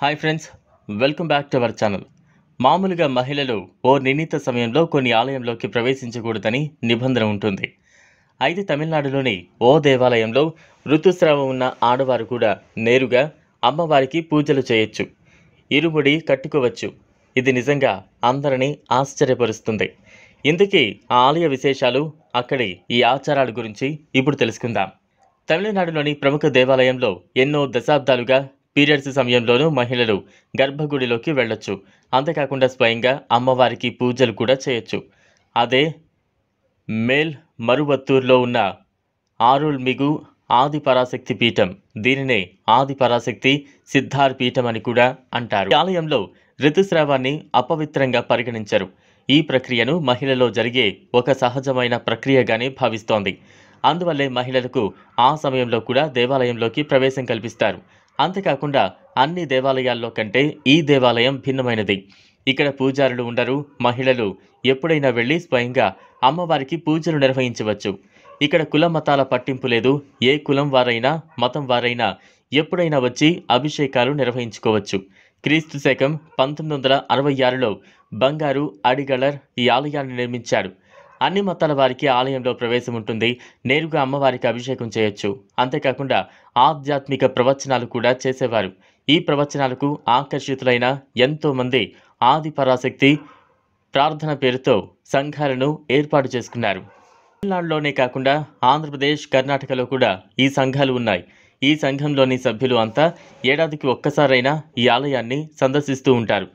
Hi friends, welcome back to our channel. మామూలుగా మహిళలు ఓ నిర్ణీత సమయంలో కొన్ని ఆలయంలోకి ప్రవేశించకూడదని నిబంధన ఉంటుంది. అయితే తమిళనాడులోని ఓ దేవాలయంలో ఋతుస్రావం ఉన్న ఆడవారు కూడా నేరుగా అమ్మవారికి పూజలు చేయొచ్చు, ఇరుముడి కట్టుకోవచ్చు. ఇది నిజంగా అందరినీ ఆశ్చర్యపరుస్తుంది. ఇందుకీ ఆ ఆలయ విశేషాలు, అక్కడి ఈ ఆచారాల గురించి ఇప్పుడు తెలుసుకుందాం. తమిళనాడులోని ప్రముఖ దేవాలయంలో ఎన్నో దశాబ్దాలుగా పీరియడ్స్ సమయంలోనూ మహిళలు గర్భగుడిలోకి వెళ్ళొచ్చు. అంతేకాకుండా స్వయంగా అమ్మవారికి పూజలు కూడా చేయొచ్చు. అదే మేల్ మరువత్తూర్లో ఉన్న ఆరుల్మిగు ఆది పరాశక్తి పీఠం. దీనినే ఆది పరాశక్తి సిద్ధార్ పీఠం అని కూడా అంటారు. ఈ ఆలయంలో ఋతుస్రావాన్ని అపవిత్రంగా పరిగణించరు. ఈ ప్రక్రియను మహిళలో జరిగే ఒక సహజమైన ప్రక్రియగానే భావిస్తోంది. అందువల్లే మహిళలకు ఆ సమయంలో కూడా దేవాలయంలోకి ప్రవేశం కల్పిస్తారు. అంతేకాకుండా అన్ని దేవాలయాల్లో కంటే ఈ దేవాలయం భిన్నమైనది. ఇక్కడ పూజారులు ఉండరు. మహిళలు ఎప్పుడైనా వెళ్ళి స్వయంగా అమ్మవారికి పూజలు నిర్వహించవచ్చు. ఇక్కడ కుల మతాల పట్టింపు లేదు. ఏ కులం వారైనా మతం వారైనా ఎప్పుడైనా వచ్చి అభిషేకాలు నిర్వహించుకోవచ్చు. క్రీస్తు శకం 1966లో బంగారు అడిగళర్ ఈ ఆలయాన్ని నిర్మించాడు. అన్ని మతాల వారికి ఆలయంలో ప్రవేశం ఉంటుంది. నేరుగా అమ్మవారికి అభిషేకం చేయొచ్చు. అంతేకాకుండా ఆధ్యాత్మిక ప్రవచనాలు కూడా చేసేవారు. ఈ ప్రవచనాలకు ఆకర్షితులైన ఎంతోమంది ఆది పరాశక్తి ప్రార్థన పేరుతో సంఘాలను ఏర్పాటు చేసుకున్నారు. తమిళనాడులోనే కాకుండా ఆంధ్రప్రదేశ్, కర్ణాటకలో కూడా ఈ సంఘాలు ఉన్నాయి. ఈ సంఘంలోని సభ్యులు అంతా ఏడాదికి ఒక్కసారైనా ఈ ఆలయాన్ని సందర్శిస్తూ ఉంటారు.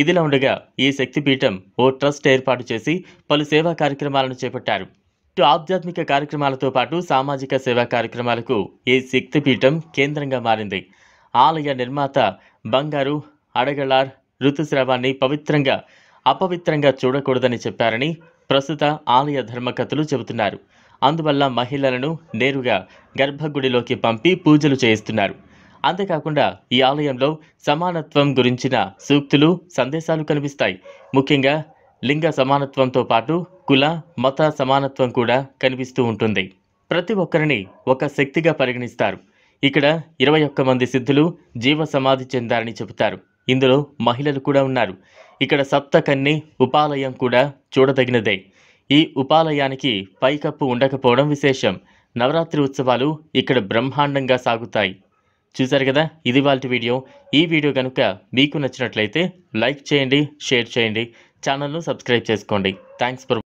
ఇదిలా ఉండగా ఈ శక్తిపీఠం ఓ ట్రస్ట్ ఏర్పాటు చేసి పలు సేవా కార్యక్రమాలను చేపట్టారు. ఇటు ఆధ్యాత్మిక కార్యక్రమాలతో పాటు సామాజిక సేవా కార్యక్రమాలకు ఈ శక్తిపీఠం కేంద్రంగా మారింది. ఆలయ నిర్మాత బంగారు అడగళార్ ఋతుస్రావాన్ని అపవిత్రంగా చూడకూడదని చెప్పారని ప్రస్తుత ఆలయ ధర్మకర్తలు చెబుతున్నారు. అందువల్ల మహిళలను నేరుగా గర్భగుడిలోకి పంపి పూజలు చేయిస్తున్నారు. అంతేకాకుండా ఈ ఆలయంలో సమానత్వం గురించిన సూక్తులు, సందేశాలు కనిపిస్తాయి. ముఖ్యంగా లింగ సమానత్వంతో పాటు కుల మత సమానత్వం కూడా కనిపిస్తూ ఉంటుంది. ప్రతి ఒక్కరిని ఒక శక్తిగా పరిగణిస్తారు. ఇక్కడ 21 మంది సిద్ధులు జీవ సమాధి చెందారని చెబుతారు. ఇందులో మహిళలు కూడా ఉన్నారు. ఇక్కడ సప్తకన్ని ఉపాలయం కూడా చూడదగినదే. ఈ ఉపాలయానికి పైకప్పు ఉండకపోవడం విశేషం. నవరాత్రి ఉత్సవాలు ఇక్కడ బ్రహ్మాండంగా సాగుతాయి. చూశారు కదా, ఇది వాల్టి వీడియో. ఈ వీడియో కనుక మీకు నచ్చినట్లయితే లైక్ చేయండి, షేర్ చేయండి, ఛానల్ను సబ్స్క్రైబ్ చేసుకోండి. Thanks for